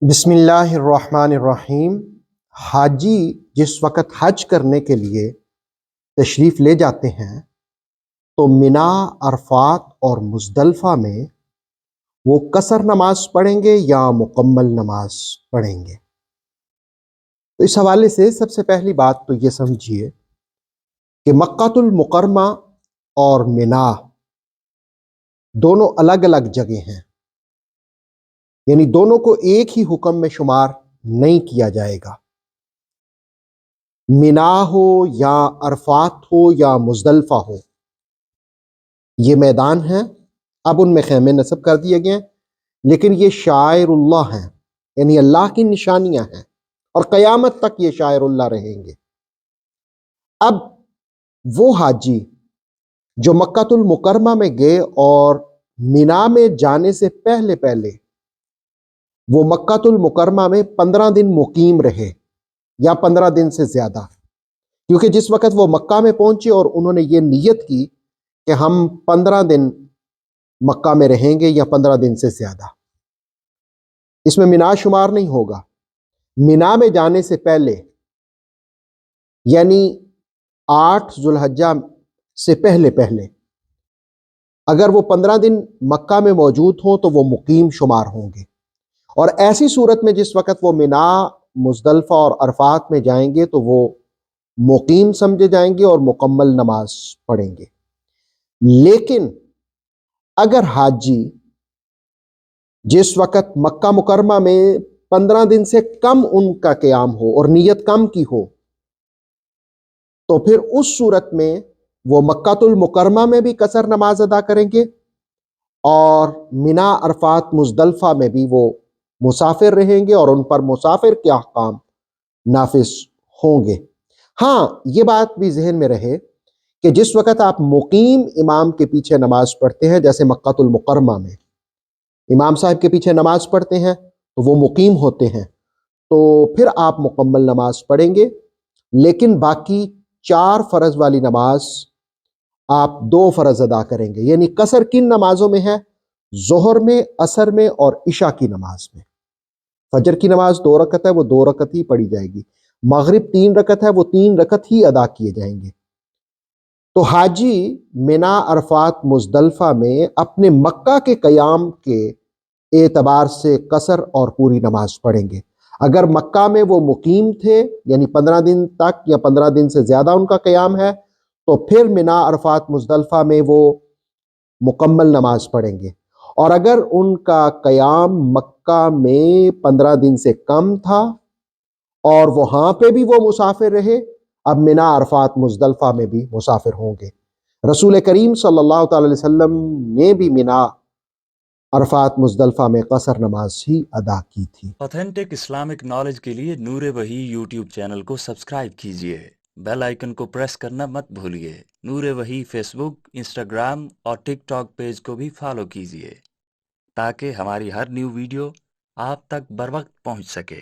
बिस्मिल्लाहिर्रहमानिर्रहीम। हाजी जिस वक़्त हज करने के लिए तशरीफ़ ले जाते हैं तो मिना, अरफात और मुज़दलिफ़ा में वो कसर नमाज पढ़ेंगे या मुकम्मल नमाज पढ़ेंगे। तो इस हवाले से सबसे पहली बात तो ये समझिए कि मक्कातुल मुकर्रमा और मिना दोनों अलग अलग जगह हैं, यानी दोनों को एक ही हुक्म में शुमार नहीं किया जाएगा। मिना हो या अरफात हो या मुज़दलिफ़ा हो, ये मैदान हैं। अब उनमें ख़ैमे नस्ब कर दिए गए हैं, लेकिन ये शायरुल्लाह हैं, यानी अल्लाह की निशानियां हैं और क़यामत तक ये शायरुल्लाह रहेंगे। अब वो हाजी जो मक्कातुल मुकरमा में गए और मिना में जाने से पहले पहले वो मक्कातुल मुकरमा में 15 दिन मुकीम रहे या 15 दिन से ज्यादा, क्योंकि जिस वक़्त वो मक्का में पहुंचे और उन्होंने ये नीयत की कि हम 15 दिन मक्का में रहेंगे या 15 दिन से ज्यादा, इसमें मिना शुमार नहीं होगा। मिना में जाने से पहले यानी 8 जुल्हज्जा से पहले पहले अगर वो 15 दिन मक्का में मौजूद हो तो वो मुकीम शुमार होंगे। और ऐसी सूरत में जिस वक़्त वो मिना, मुज़दलिफ़ा और अरफात में जाएंगे तो वो मुकीम समझे जाएंगे और मुकम्मल नमाज पढ़ेंगे। लेकिन अगर हाजी जिस वक़्त मक्का मुकरमा में 15 दिन से कम उनका क़याम हो और नीयत कम की हो, तो फिर उस सूरत में वो मक्कातुल मुकरमा में भी कसर नमाज अदा करेंगे और मिना, अरफात, मुज़दलिफ़ा में भी वो मुसाफिर रहेंगे और उन पर मुसाफिर के अहकाम नाफिज होंगे। हाँ, ये बात भी जहन में रहे कि जिस वक़्त आप मुकीम इमाम के पीछे नमाज पढ़ते हैं, जैसे मक्कातुल मुकरमा में इमाम साहब के पीछे नमाज पढ़ते हैं तो वो मुकीम होते हैं, तो फिर आप मुकम्मल नमाज पढ़ेंगे। लेकिन बाकी 4 फ़र्ज वाली नमाज आप 2 फ़र्ज अदा करेंगे। यानी कसर किन नमाजों में है? ज़ोहर में, असर में और इशा की नमाज में। फजर की नमाज 2 रकत है, वो 2 रकत ही पढ़ी जाएगी। मगरिब 3 रकत है, वो 3 रकत ही अदा किए जाएंगे। तो हाजी मिना, अरफात, मुज़दलिफ़ा में अपने मक्का के क़याम के एतबार से कसर और पूरी नमाज पढ़ेंगे। अगर मक्का में वो मुकीम थे, यानी 15 दिन तक या 15 दिन से ज़्यादा उनका क़याम है, तो फिर मिना, अरफात, मुज़दलिफ़ा में वो मुकम्मल नमाज पढ़ेंगे। और अगर उनका क़याम मक्का में 15 दिन से कम था और वहाँ पे भी वो मुसाफिर रहे, अब मिना, अरफात, मुज़दलिफ़ा में भी मुसाफिर होंगे। रसूल करीम सल्लल्लाहु अलैहि वसल्लम ने भी मिना, अरफात, मुज़दलिफ़ा में कसर नमाज ही अदा की थी। ऑथेंटिक इस्लामिक नॉलेज के लिए नूर वही यूट्यूब चैनल को सब्सक्राइब कीजिए। बेल आइकन को प्रेस करना मत भूलिए। नूर वही फेसबुक, इंस्टाग्राम और टिकटॉक पेज को भी फॉलो कीजिए ताकि हमारी हर न्यू वीडियो आप तक बर वक्त पहुंच सके।